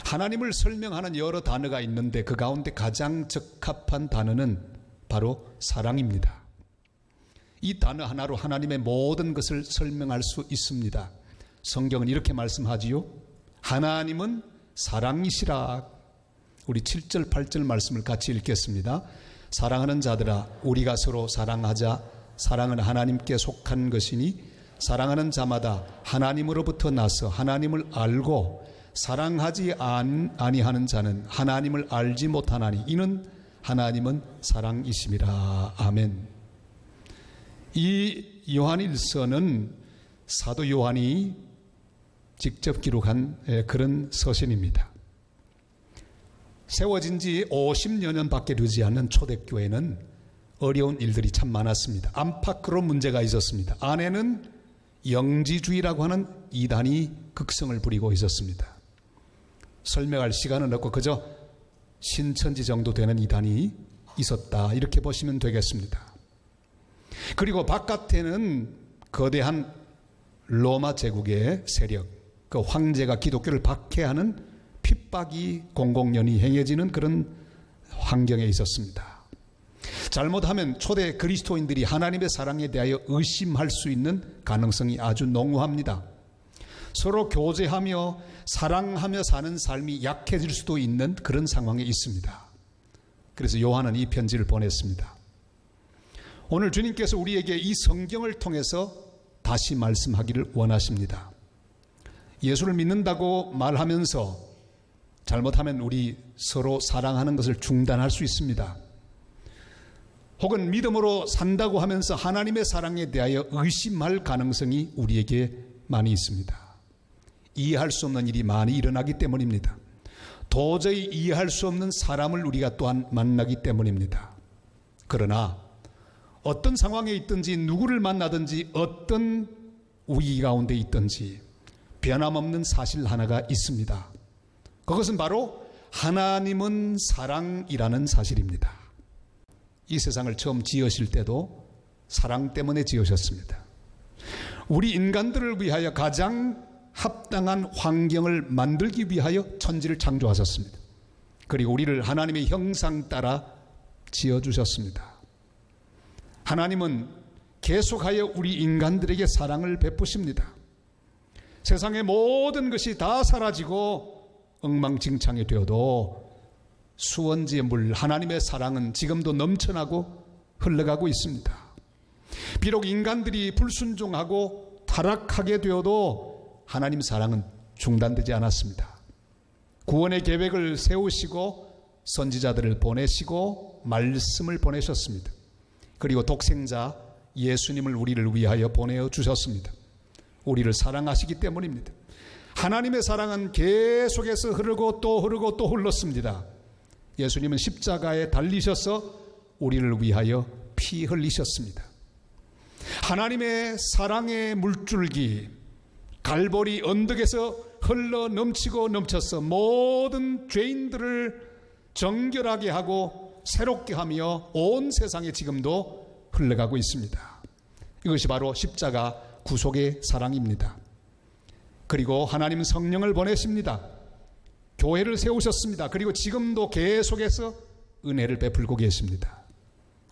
하나님을 설명하는 여러 단어가 있는데 그 가운데 가장 적합한 단어는 바로 사랑입니다. 이 단어 하나로 하나님의 모든 것을 설명할 수 있습니다. 성경은 이렇게 말씀하지요. 하나님은 사랑이시라. 우리 7절 8절 말씀을 같이 읽겠습니다. 사랑하는 자들아 우리가 서로 사랑하자. 사랑은 하나님께 속한 것이니 사랑하는 자마다 하나님으로부터 나서 하나님을 알고 사랑하지 아니하는 자는 하나님을 알지 못하나니 이는 하나님은 사랑이심이라. 아멘. 이 요한일서는 사도 요한이 직접 기록한 그런 서신입니다. 세워진 지 50여 년밖에 되지 않는 초대교회는 어려운 일들이 참 많았습니다. 안팎으로 문제가 있었습니다. 안에는 영지주의라고 하는 이단이 극성을 부리고 있었습니다. 설명할 시간은 없고 그저 신천지 정도 되는 이단이 있었다, 이렇게 보시면 되겠습니다. 그리고 바깥에는 거대한 로마 제국의 세력, 그 황제가 기독교를 박해하는 핍박이 공공연히 행해지는 그런 환경에 있었습니다. 잘못하면 초대 그리스도인들이 하나님의 사랑에 대하여 의심할 수 있는 가능성이 아주 농후합니다. 서로 교제하며 사랑하며 사는 삶이 약해질 수도 있는 그런 상황에 있습니다. 그래서 요한은 이 편지를 보냈습니다. 오늘 주님께서 우리에게 이 성경을 통해서 다시 말씀하기를 원하십니다. 예수를 믿는다고 말하면서 잘못하면 우리 서로 사랑하는 것을 중단할 수 있습니다. 혹은 믿음으로 산다고 하면서 하나님의 사랑에 대하여 의심할 가능성이 우리에게 많이 있습니다. 이해할 수 없는 일이 많이 일어나기 때문입니다. 도저히 이해할 수 없는 사람을 우리가 또한 만나기 때문입니다. 그러나 어떤 상황에 있든지 누구를 만나든지 어떤 위기 가운데 있든지 변함없는 사실 하나가 있습니다. 그것은 바로 하나님은 사랑이라는 사실입니다. 이 세상을 처음 지으실 때도 사랑 때문에 지으셨습니다. 우리 인간들을 위하여 가장 합당한 환경을 만들기 위하여 천지를 창조하셨습니다. 그리고 우리를 하나님의 형상 따라 지어주셨습니다. 하나님은 계속하여 우리 인간들에게 사랑을 베푸십니다. 세상의 모든 것이 다 사라지고 엉망진창이 되어도 수원지의 물 하나님의 사랑은 지금도 넘쳐나고 흘러가고 있습니다. 비록 인간들이 불순종하고 타락하게 되어도 하나님 사랑은 중단되지 않았습니다. 구원의 계획을 세우시고 선지자들을 보내시고 말씀을 보내셨습니다. 그리고 독생자 예수님을 우리를 위하여 보내주셨습니다. 우리를 사랑하시기 때문입니다. 하나님의 사랑은 계속해서 흐르고 또 흐르고 또 흘렀습니다. 예수님은 십자가에 달리셔서 우리를 위하여 피 흘리셨습니다. 하나님의 사랑의 물줄기 갈보리 언덕에서 흘러 넘치고 넘쳐서 모든 죄인들을 정결하게 하고 새롭게 하며 온 세상에 지금도 흘러가고 있습니다. 이것이 바로 십자가 구속의 사랑입니다. 그리고 하나님 성령을 보내십니다. 교회를 세우셨습니다. 그리고 지금도 계속해서 은혜를 베풀고 계십니다.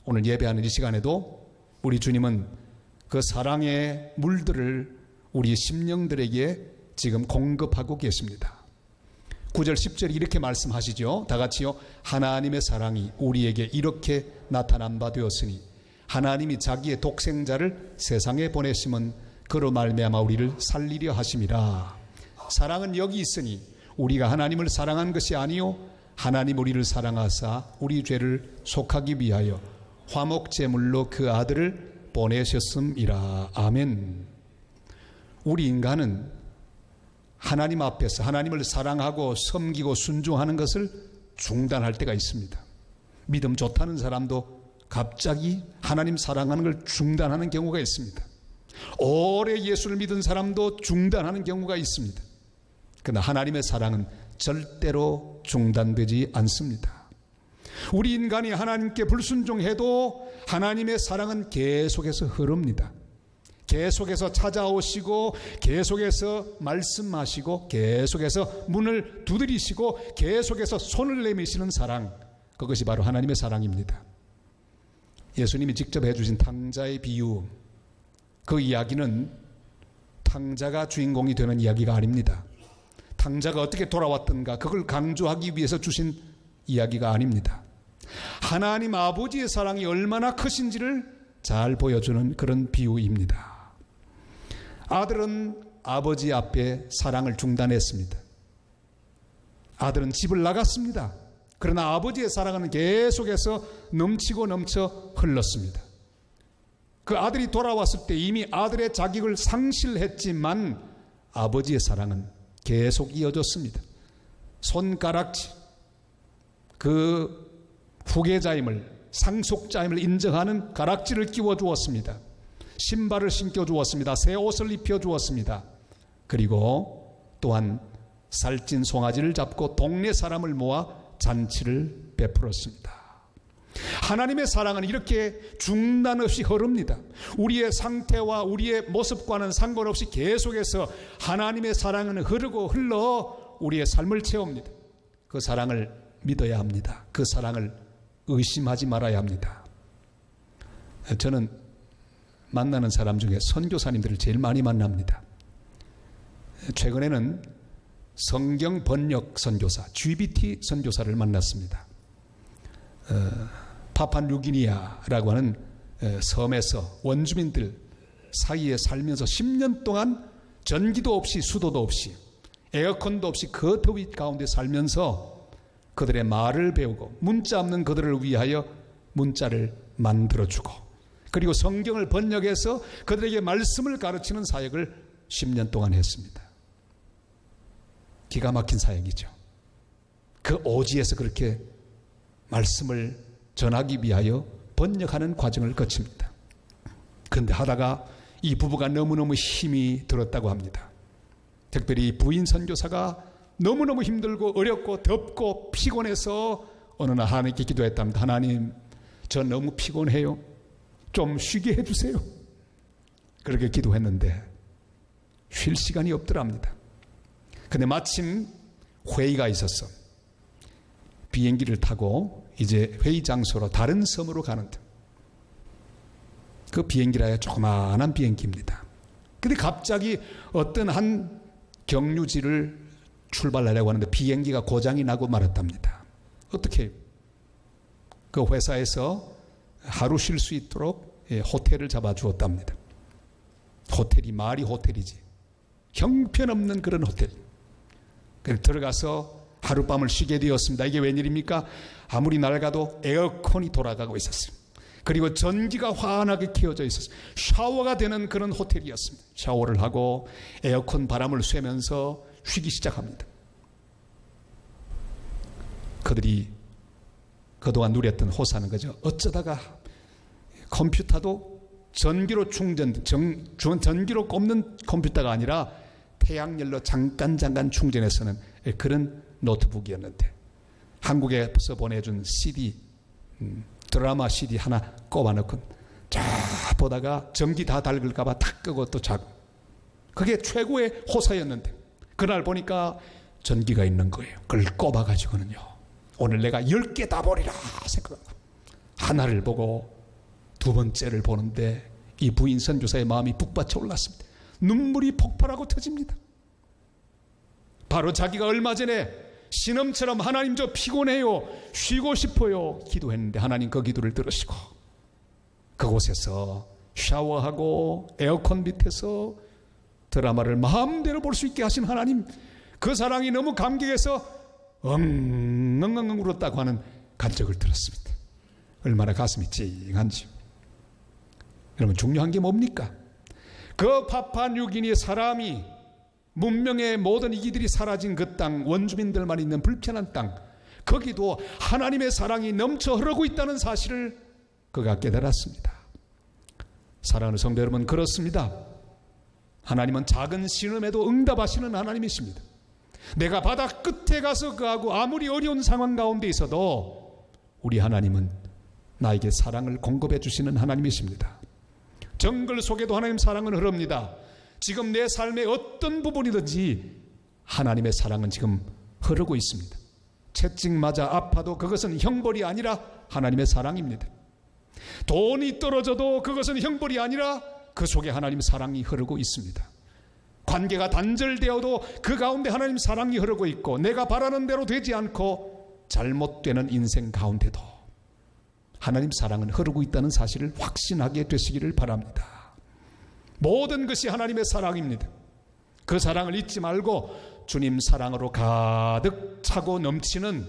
오늘 예배하는 이 시간에도 우리 주님은 그 사랑의 물들을 우리 심령들에게 지금 공급하고 계십니다. 9절 10절이 이렇게 말씀하시죠. 다 같이요. 하나님의 사랑이 우리에게 이렇게 나타난 바 되었으니 하나님이 자기의 독생자를 세상에 보내심은 그로 말미암아 우리를 살리려 하심이라. 사랑은 여기 있으니 우리가 하나님을 사랑한 것이 아니요 하나님 우리를 사랑하사 우리 죄를 속하기 위하여 화목제물로 그 아들을 보내셨음이라. 아멘. 우리 인간은 하나님 앞에서 하나님을 사랑하고 섬기고 순종하는 것을 중단할 때가 있습니다. 믿음 좋다는 사람도 갑자기 하나님 사랑하는 걸 중단하는 경우가 있습니다. 오래 예수를 믿은 사람도 중단하는 경우가 있습니다. 그러나 하나님의 사랑은 절대로 중단되지 않습니다. 우리 인간이 하나님께 불순종해도 하나님의 사랑은 계속해서 흐릅니다. 계속해서 찾아오시고 계속해서 말씀하시고 계속해서 문을 두드리시고 계속해서 손을 내미시는 사랑, 그것이 바로 하나님의 사랑입니다. 예수님이 직접 해주신 탕자의 비유, 그 이야기는 탕자가 주인공이 되는 이야기가 아닙니다. 탕자가 어떻게 돌아왔던가 그걸 강조하기 위해서 주신 이야기가 아닙니다. 하나님 아버지의 사랑이 얼마나 크신지를 잘 보여주는 그런 비유입니다. 아들은 아버지 앞에 사랑을 중단했습니다. 아들은 집을 나갔습니다. 그러나 아버지의 사랑은 계속해서 넘치고 넘쳐 흘렀습니다. 그 아들이 돌아왔을 때 이미 아들의 자격을 상실했지만 아버지의 사랑은 계속 이어졌습니다. 손가락질, 그 후계자임을, 상속자임을 인정하는 가락지를 끼워주었습니다. 신발을 신겨주었습니다. 새 옷을 입혀주었습니다. 그리고 또한 살찐 송아지를 잡고 동네 사람을 모아 잔치를 베풀었습니다. 하나님의 사랑은 이렇게 중단 없이 흐릅니다. 우리의 상태와 우리의 모습과는 상관없이 계속해서 하나님의 사랑은 흐르고 흘러 우리의 삶을 채웁니다. 그 사랑을 믿어야 합니다. 그 사랑을 의심하지 말아야 합니다. 저는 만나는 사람 중에 선교사님들을 제일 많이 만납니다. 최근에는 성경 번역 선교사, GBT 선교사를 만났습니다. 파푸아뉴기니아라고 하는 섬에서 원주민들 사이에 살면서 10년 동안 전기도 없이 수도도 없이 에어컨도 없이 그 더위 가운데 살면서 그들의 말을 배우고 문자 없는 그들을 위하여 문자를 만들어주고 그리고 성경을 번역해서 그들에게 말씀을 가르치는 사역을 10년 동안 했습니다. 기가 막힌 사역이죠. 그 오지에서 그렇게 말씀을 전하기 위하여 번역하는 과정을 거칩니다. 그런데 하다가 이 부부가 너무너무 힘이 들었다고 합니다. 특별히 부인 선교사가 너무너무 힘들고 어렵고 덥고 피곤해서 어느 날 하나님께 기도했답니다. 하나님, 저 너무 피곤해요. 좀 쉬게 해주세요. 그렇게 기도했는데 쉴 시간이 없더랍니다. 근데 마침 회의가 있었어. 비행기를 타고 이제 회의 장소로 다른 섬으로 가는데 그 비행기라야 조그마한 비행기입니다. 근데 갑자기 어떤 한 경유지를 출발하려고 하는데 비행기가 고장이 나고 말았답니다. 어떻게 그 회사에서 하루 쉴 수 있도록 호텔을 잡아주었답니다. 호텔이 말이 호텔이지 형편없는 그런 호텔. 그래서 들어가서 하룻밤을 쉬게 되었습니다. 이게 웬일입니까? 아무리 낡아도 에어컨이 돌아가고 있었어요. 그리고 전기가 환하게 켜져 있었어요. 샤워가 되는 그런 호텔이었습니다. 샤워를 하고 에어컨 바람을 쐬면서 쉬기 시작합니다. 그들이 그동안 누렸던 호사는 거죠. 어쩌다가 컴퓨터도 전기로 전기로 꼽는 컴퓨터가 아니라 태양열로 잠깐 충전해서는 그런 노트북이었는데 한국에서 보내준 CD, 드라마 CD 하나 꼽아놓고 쫙 보다가 전기 다 닳을까봐 탁 끄고 또 자고 그게 최고의 호사였는데 그날 보니까 전기가 있는 거예요. 그걸 꼽아가지고는요 오늘 내가 10개 다 보리라 생각하고 하나를 보고 두 번째를 보는데 이 부인 선교사의 마음이 북받쳐 올랐습니다. 눈물이 폭발하고 터집니다. 바로 자기가 얼마 전에 신음처럼 하나님 저 피곤해요, 쉬고 싶어요 기도했는데 하나님 그 기도를 들으시고 그곳에서 샤워하고 에어컨 밑에서 드라마를 마음대로 볼 수 있게 하신 하나님, 그 사랑이 너무 감격해서 엉엉엉 울었다고 하는 간증을 들었습니다. 얼마나 가슴이 찡한지. 여러분 중요한 게 뭡니까? 그 파푸아뉴기니 사람이 문명의 모든 이기들이 사라진 그 땅, 원주민들만 있는 불편한 땅, 거기도 하나님의 사랑이 넘쳐 흐르고 있다는 사실을 그가 깨달았습니다. 사랑하는 성도 여러분, 그렇습니다. 하나님은 작은 신음에도 응답하시는 하나님이십니다. 내가 바다 끝에 가서 그하고 아무리 어려운 상황 가운데 있어도 우리 하나님은 나에게 사랑을 공급해 주시는 하나님이십니다. 정글 속에도 하나님 사랑은 흐릅니다. 지금 내 삶의 어떤 부분이든지 하나님의 사랑은 지금 흐르고 있습니다. 채찍 맞아 아파도 그것은 형벌이 아니라 하나님의 사랑입니다. 돈이 떨어져도 그것은 형벌이 아니라 그 속에 하나님 사랑이 흐르고 있습니다. 관계가 단절되어도 그 가운데 하나님 사랑이 흐르고 있고, 내가 바라는 대로 되지 않고 잘못되는 인생 가운데도 하나님 사랑은 흐르고 있다는 사실을 확신하게 되시기를 바랍니다. 모든 것이 하나님의 사랑입니다. 그 사랑을 잊지 말고 주님 사랑으로 가득 차고 넘치는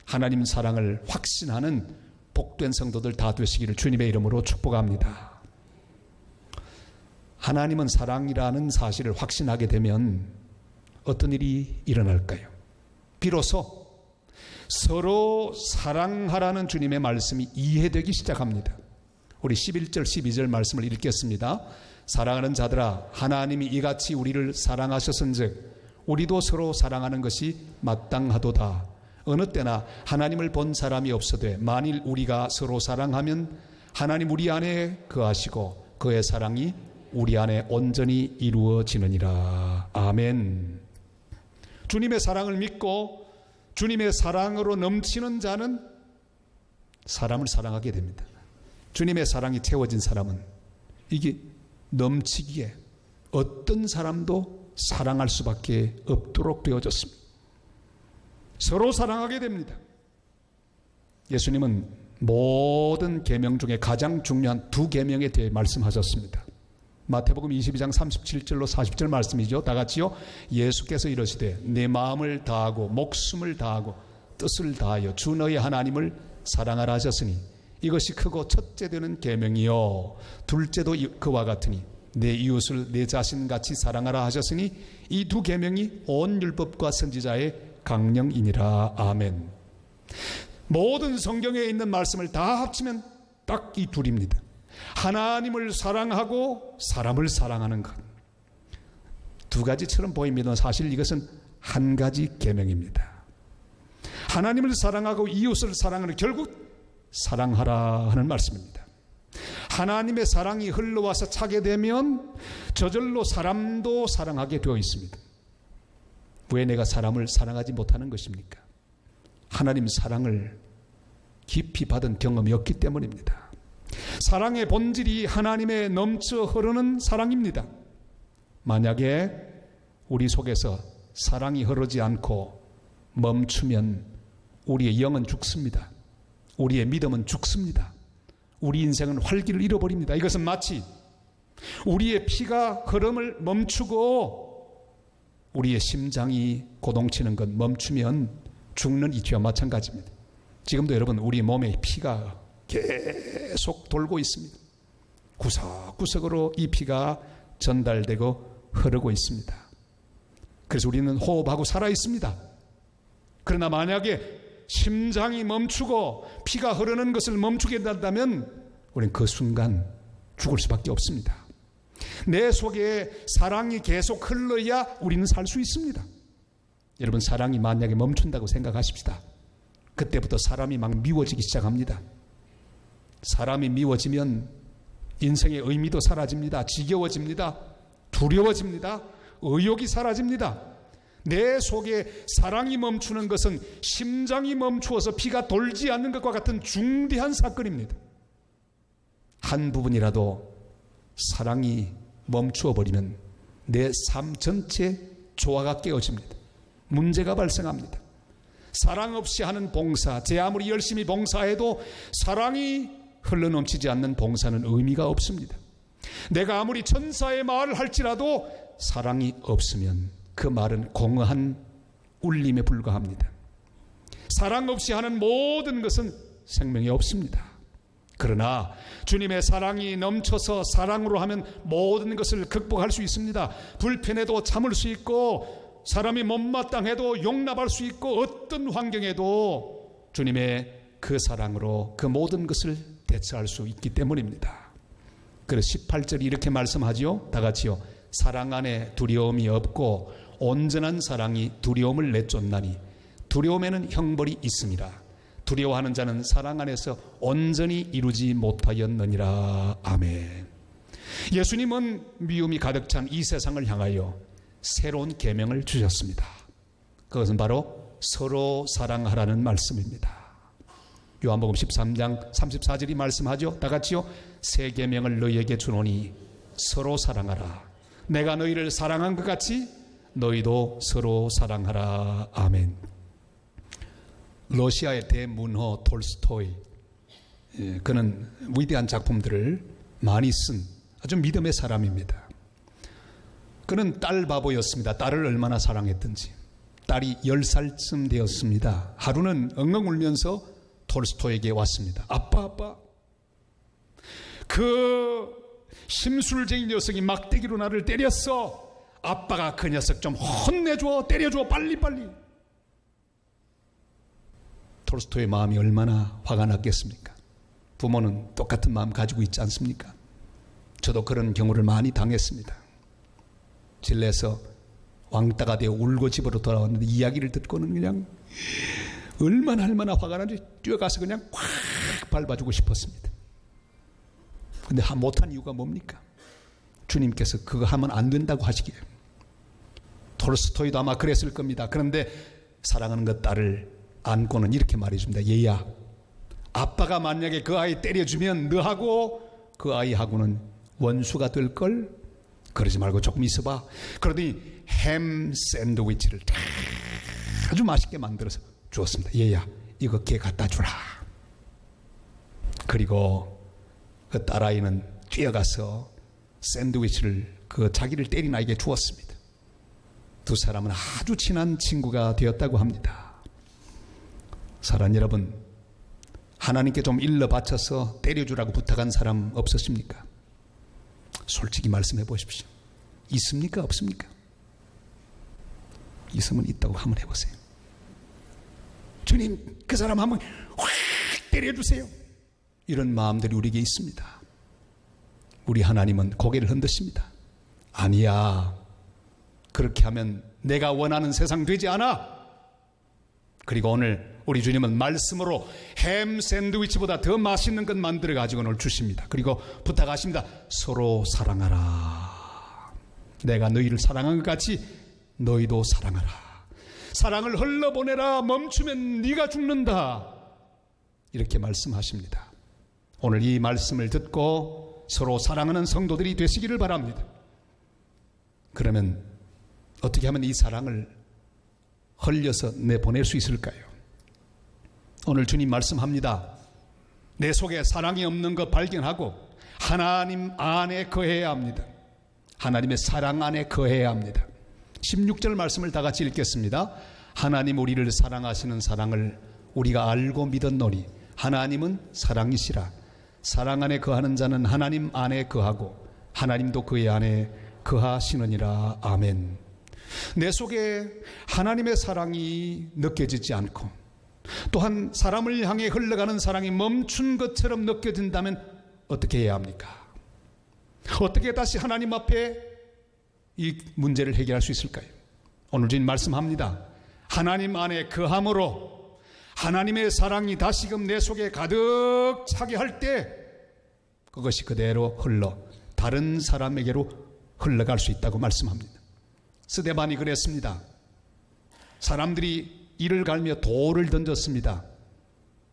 하나님 사랑을 확신하는 복된 성도들 다 되시기를 주님의 이름으로 축복합니다. 하나님은 사랑이라는 사실을 확신하게 되면 어떤 일이 일어날까요? 비로소 서로 사랑하라는 주님의 말씀이 이해되기 시작합니다. 우리 11절 12절 말씀을 읽겠습니다. 사랑하는 자들아, 하나님이 이같이 우리를 사랑하셨은즉 우리도 서로 사랑하는 것이 마땅하도다. 어느 때나 하나님을 본 사람이 없어되 만일 우리가 서로 사랑하면 하나님 우리 안에 거하시고 그의 사랑이 우리 안에 온전히 이루어지느니라. 아멘. 주님의 사랑을 믿고 주님의 사랑으로 넘치는 자는 사람을 사랑하게 됩니다. 주님의 사랑이 채워진 사람은 이게 넘치기에 어떤 사람도 사랑할 수밖에 없도록 되어졌습니다. 서로 사랑하게 됩니다. 예수님은 모든 계명 중에 가장 중요한 두 계명에 대해 말씀하셨습니다. 마태복음 22장 37절로 40절 말씀이죠. 다 같이요. 예수께서 이러시되 내 마음을 다하고 목숨을 다하고 뜻을 다하여 주 너의 하나님을 사랑하라 하셨으니 이것이 크고 첫째 되는 계명이요 둘째도 그와 같으니 내 이웃을 내 자신같이 사랑하라 하셨으니 이 두 계명이 온 율법과 선지자의 강령이니라. 아멘. 모든 성경에 있는 말씀을 다 합치면 딱 이 둘입니다. 하나님을 사랑하고 사람을 사랑하는 것. 두 가지처럼 보입니다. 사실 이것은 한 가지 계명입니다. 하나님을 사랑하고 이웃을 사랑하는, 결국 사랑하라 하는 말씀입니다. 하나님의 사랑이 흘러와서 차게 되면 저절로 사람도 사랑하게 되어 있습니다. 왜 내가 사람을 사랑하지 못하는 것입니까? 하나님 사랑을 깊이 받은 경험이 없기 때문입니다. 사랑의 본질이 하나님의 넘쳐 흐르는 사랑입니다. 만약에 우리 속에서 사랑이 흐르지 않고 멈추면 우리의 영은 죽습니다. 우리의 믿음은 죽습니다. 우리 인생은 활기를 잃어버립니다. 이것은 마치 우리의 피가 흐름을 멈추고 우리의 심장이 고동치는 것 멈추면 죽는 이치와 마찬가지입니다. 지금도 여러분 우리 몸에 피가 계속 돌고 있습니다. 구석구석으로 이 피가 전달되고 흐르고 있습니다. 그래서 우리는 호흡하고 살아 있습니다. 그러나 만약에 심장이 멈추고 피가 흐르는 것을 멈추게 된다면 우리는 그 순간 죽을 수밖에 없습니다. 내 속에 사랑이 계속 흘러야 우리는 살 수 있습니다. 여러분, 사랑이 만약에 멈춘다고 생각하십시다. 그때부터 사람이 막 미워지기 시작합니다. 사람이 미워지면 인생의 의미도 사라집니다. 지겨워집니다. 두려워집니다. 의욕이 사라집니다. 내 속에 사랑이 멈추는 것은 심장이 멈추어서 피가 돌지 않는 것과 같은 중대한 사건입니다. 한 부분이라도 사랑이 멈추어 버리면 내 삶 전체 조화가 깨어집니다. 문제가 발생합니다. 사랑 없이 하는 봉사, 제 아무리 열심히 봉사해도 사랑이 흘러넘치지 않는 봉사는 의미가 없습니다. 내가 아무리 천사의 말을 할지라도 사랑이 없으면 그 말은 공허한 울림에 불과합니다. 사랑 없이 하는 모든 것은 생명이 없습니다. 그러나 주님의 사랑이 넘쳐서 사랑으로 하면 모든 것을 극복할 수 있습니다. 불편해도 참을 수 있고 사람이 못마땅해도 용납할 수 있고 어떤 환경에도 주님의 그 사랑으로 그 모든 것을 대처할 수 있기 때문입니다. 그래서 18절이 이렇게 말씀하지요. 다 같이요. 사랑 안에 두려움이 없고 온전한 사랑이 두려움을 내쫓나니 두려움에는 형벌이 있습니다. 두려워하는 자는 사랑 안에서 온전히 이루지 못하였느니라. 아멘. 예수님은 미움이 가득 찬 이 세상을 향하여 새로운 계명을 주셨습니다. 그것은 바로 서로 사랑하라는 말씀입니다. 요한복음 13장 34절이 말씀하죠. 다 같이요. 새 계명을 너희에게 주노니 서로 사랑하라. 내가 너희를 사랑한 것 같이 너희도 서로 사랑하라. 아멘. 러시아의 대문호 톨스토이, 그는 위대한 작품들을 많이 쓴 아주 믿음의 사람입니다. 그는 딸 바보였습니다. 딸을 얼마나 사랑했던지. 딸이 10살쯤 되었습니다. 하루는 엉엉 울면서 톨스토이에게 왔습니다. 아빠, 그 심술쟁이 녀석이 막대기로 나를 때렸어. 아빠가 그 녀석 좀 혼내줘, 때려줘, 빨리. 톨스토이의 마음이 얼마나 화가 났겠습니까? 부모는 똑같은 마음 가지고 있지 않습니까? 저도 그런 경우를 많이 당했습니다. 진례에서 왕따가 되어 울고 집으로 돌아왔는데 이야기를 듣고는 그냥 얼마나 화가 나는지 뛰어가서 그냥 콱 밟아주고 싶었습니다. 근데 못한 이유가 뭡니까? 주님께서 그거 하면 안 된다고 하시기에. 톨스토이도 아마 그랬을 겁니다. 그런데 사랑하는 그 딸을 안고는 이렇게 말해줍니다. 얘야, 아빠가 만약에 그 아이 때려주면 너하고 그 아이하고는 원수가 될걸? 그러지 말고 조금 있어봐. 그러더니 햄 샌드위치를 아주 맛있게 만들어서 주었습니다. 얘야, 이거 걔 갖다 주라. 그리고 그 딸아이는 뛰어가서 샌드위치를 그 자기를 때린 아이에게 주었습니다. 두 사람은 아주 친한 친구가 되었다고 합니다. 사랑 여러분, 하나님께 좀 일러 바쳐서 때려주라고 부탁한 사람 없으십니까? 솔직히 말씀해 보십시오. 있습니까? 없습니까? 있으면 있다고 한번 해보세요. 주님, 그 사람 한번 확 때려주세요. 이런 마음들이 우리에게 있습니다. 우리 하나님은 고개를 흔드십니다. 아니야, 그렇게 하면 내가 원하는 세상 되지 않아. 그리고 오늘 우리 주님은 말씀으로 햄 샌드위치보다 더 맛있는 것 만들어 가지고 오늘 주십니다. 그리고 부탁하십니다. 서로 사랑하라. 내가 너희를 사랑한 것 같이 너희도 사랑하라. 사랑을 흘러보내라. 멈추면 네가 죽는다. 이렇게 말씀하십니다. 오늘 이 말씀을 듣고 서로 사랑하는 성도들이 되시기를 바랍니다. 그러면 어떻게 하면 이 사랑을 흘려서 내보낼 수 있을까요? 오늘 주님 말씀합니다. 내 속에 사랑이 없는 것 발견하고 하나님 안에 거해야 합니다. 하나님의 사랑 안에 거해야 합니다. 16절 말씀을 다 같이 읽겠습니다. 하나님 우리를 사랑하시는 사랑을 우리가 알고 믿었노니 하나님은 사랑이시라. 사랑 안에 거하는 자는 하나님 안에 거하고 하나님도 그의 안에 거하시느니라. 아멘. 내 속에 하나님의 사랑이 느껴지지 않고 또한 사람을 향해 흘러가는 사랑이 멈춘 것처럼 느껴진다면 어떻게 해야 합니까? 어떻게 다시 하나님 앞에 이 문제를 해결할 수 있을까요? 오늘 주님 말씀합니다. 하나님 안에 거함으로 하나님의 사랑이 다시금 내 속에 가득 차게 할 때 그것이 그대로 흘러 다른 사람에게로 흘러갈 수 있다고 말씀합니다. 스데반이 그랬습니다. 사람들이 이를 갈며 돌을 던졌습니다.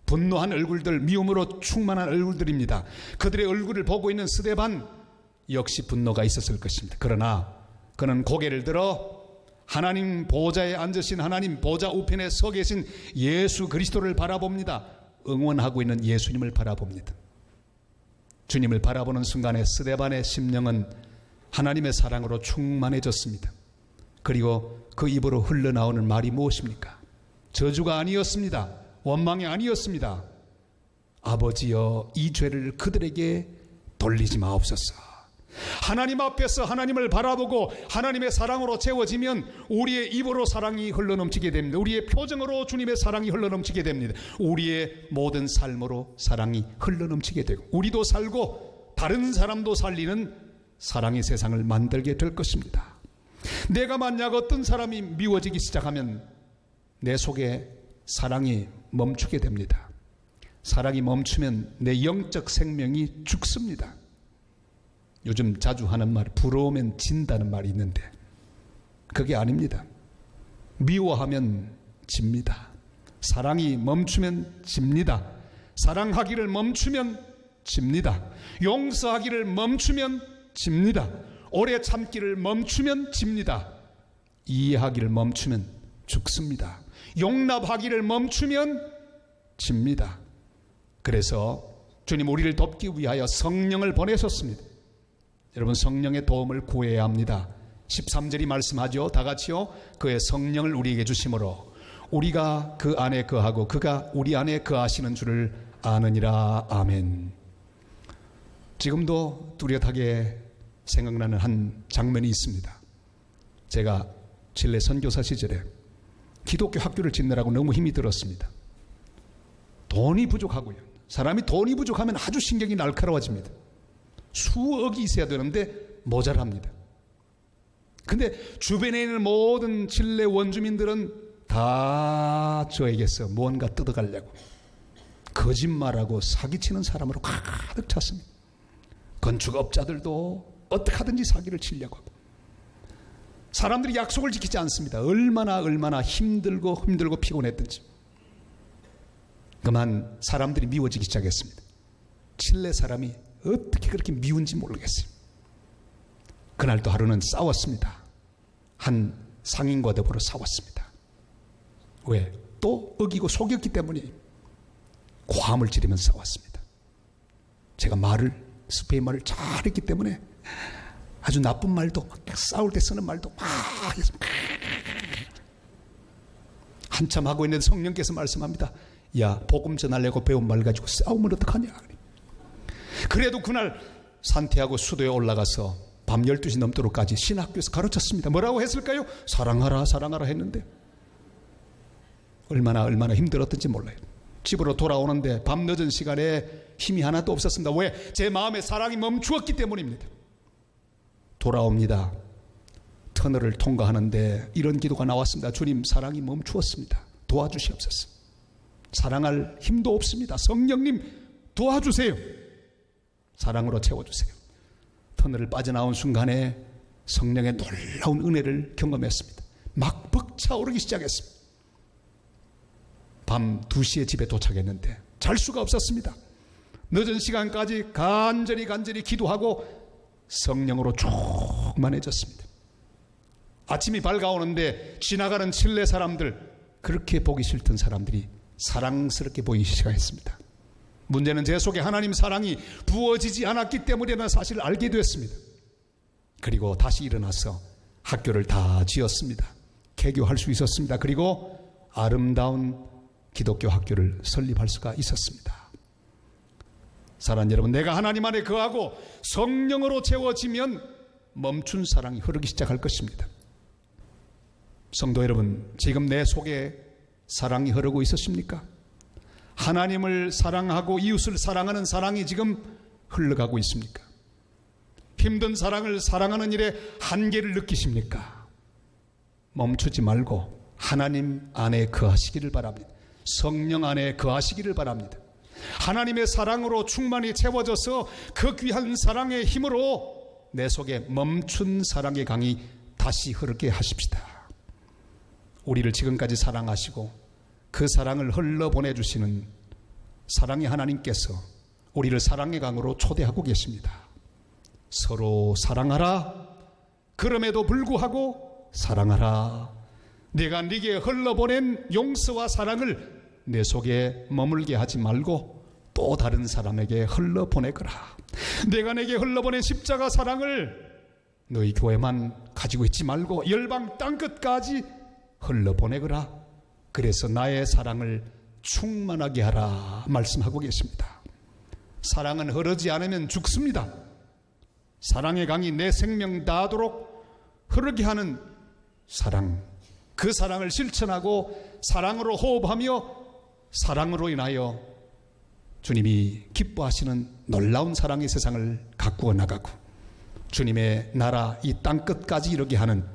분노한 얼굴들, 미움으로 충만한 얼굴들입니다. 그들의 얼굴을 보고 있는 스데반 역시 분노가 있었을 것입니다. 그러나 그는 고개를 들어 하나님 보좌에 앉으신 하나님 보좌 우편에 서 계신 예수 그리스도를 바라봅니다. 응원하고 있는 예수님을 바라봅니다. 주님을 바라보는 순간에 스데반의 심령은 하나님의 사랑으로 충만해졌습니다. 그리고 그 입으로 흘러나오는 말이 무엇입니까? 저주가 아니었습니다. 원망이 아니었습니다. 아버지여, 이 죄를 그들에게 돌리지 마옵소서. 하나님 앞에서 하나님을 바라보고 하나님의 사랑으로 채워지면 우리의 입으로 사랑이 흘러넘치게 됩니다. 우리의 표정으로 주님의 사랑이 흘러넘치게 됩니다. 우리의 모든 삶으로 사랑이 흘러넘치게 되고 우리도 살고 다른 사람도 살리는 사랑의 세상을 만들게 될 것입니다. 내가 만약 어떤 사람이 미워지기 시작하면 내 속에 사랑이 멈추게 됩니다. 사랑이 멈추면 내 영적 생명이 죽습니다. 요즘 자주 하는 말, 부러우면 진다는 말이 있는데 그게 아닙니다. 미워하면 집니다. 사랑이 멈추면 집니다. 사랑하기를 멈추면 집니다. 용서하기를 멈추면 집니다. 오래 참기를 멈추면 집니다. 이해하기를 멈추면 죽습니다. 용납하기를 멈추면 집니다. 그래서 주님 우리를 돕기 위하여 성령을 보내셨습니다. 여러분, 성령의 도움을 구해야 합니다. 13절이 말씀하죠. 다 같이요. 그의 성령을 우리에게 주심으로 우리가 그 안에 거하고 그가 우리 안에 거하시는 줄을 아느니라. 아멘. 지금도 뚜렷하게 생각나는 한 장면이 있습니다. 제가 칠레 선교사 시절에 기독교 학교를 짓느라고 너무 힘이 들었습니다. 돈이 부족하고요. 사람이 돈이 부족하면 아주 신경이 날카로워집니다. 수억이 있어야 되는데 모자랍니다. 근데 주변에 있는 모든 칠레 원주민들은 다 저에게서 무언가 뜯어가려고 거짓말하고 사기치는 사람으로 가득 찼습니다. 건축업자들도 어떻게 하든지 사기를 치려고 하고 사람들이 약속을 지키지 않습니다. 얼마나 힘들고 피곤했든지. 그만 사람들이 미워지기 시작했습니다. 칠레 사람이 어떻게 그렇게 미운지 모르겠어요. 그날 또 하루는 싸웠습니다. 한 상인과 더불어 싸웠습니다. 왜? 또 어기고 속였기 때문에 고함을 지르면서 싸웠습니다. 제가 스페인 말을 잘했기 때문에 아주 나쁜 말도 싸울 때 쓰는 말도 막 해서 한참 하고 있는데 성령께서 말씀합니다. 야, 복음 전하려고 배운 말 가지고 싸우면 어떡하냐. 그래도 그날 산티아고 수도에 올라가서 밤 12시 넘도록까지 신학교에서 가르쳤습니다. 뭐라고 했을까요? 사랑하라 했는데 얼마나 힘들었던지 몰라요. 집으로 돌아오는데 밤 늦은 시간에 힘이 하나도 없었습니다. 왜? 제 마음에 사랑이 멈추었기 때문입니다. 돌아옵니다. 터널을 통과하는데 이런 기도가 나왔습니다. 주님, 사랑이 멈추었습니다. 도와주시옵소서. 사랑할 힘도 없습니다. 성령님 도와주세요. 사랑으로 채워주세요. 터널을 빠져나온 순간에 성령의 놀라운 은혜를 경험했습니다. 막 벅차오르기 시작했습니다. 밤 2시에 집에 도착했는데 잘 수가 없었습니다. 늦은 시간까지 간절히 기도하고 성령으로 충만해졌습니다. 아침이 밝아오는데 지나가는 칠레 사람들, 그렇게 보기 싫던 사람들이 사랑스럽게 보이기 시작했습니다. 문제는 제 속에 하나님 사랑이 부어지지 않았기 때문이라는 사실을 알게 되었습니다. 그리고 다시 일어나서 학교를 다 지었습니다. 개교할 수 있었습니다. 그리고 아름다운 기독교 학교를 설립할 수가 있었습니다. 사랑하는 여러분, 내가 하나님 안에 거하고 성령으로 채워지면 멈춘 사랑이 흐르기 시작할 것입니다. 성도 여러분, 지금 내 속에 사랑이 흐르고 있으십니까? 하나님을 사랑하고 이웃을 사랑하는 사랑이 지금 흘러가고 있습니까? 힘든 사랑을 사랑하는 일에 한계를 느끼십니까? 멈추지 말고 하나님 안에 거하시기를 바랍니다. 성령 안에 거하시기를 바랍니다. 하나님의 사랑으로 충만히 채워져서 그 귀한 사랑의 힘으로 내 속에 멈춘 사랑의 강이 다시 흐르게 하십시다. 우리를 지금까지 사랑하시고 그 사랑을 흘러보내주시는 사랑의 하나님께서 우리를 사랑의 강으로 초대하고 계십니다. 서로 사랑하라. 그럼에도 불구하고 사랑하라. 내가 네게 흘러보낸 용서와 사랑을 내 속에 머물게 하지 말고 또 다른 사람에게 흘러보내거라. 내가 내게 흘러보낸 십자가 사랑을 너희 교회만 가지고 있지 말고 열방 땅끝까지 흘러보내거라. 그래서 나의 사랑을 충만하게 하라 말씀하고 계십니다. 사랑은 흐르지 않으면 죽습니다. 사랑의 강이 내 생명 다하도록 흐르게 하는 사랑, 그 사랑을 실천하고 사랑으로 호흡하며 사랑으로 인하여 주님이 기뻐하시는 놀라운 사랑의 세상을 가꾸어 나가고 주님의 나라 이 땅끝까지 이르게 하는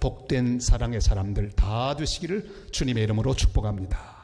복된 사랑의 사람들 다 되시기를 주님의 이름으로 축복합니다.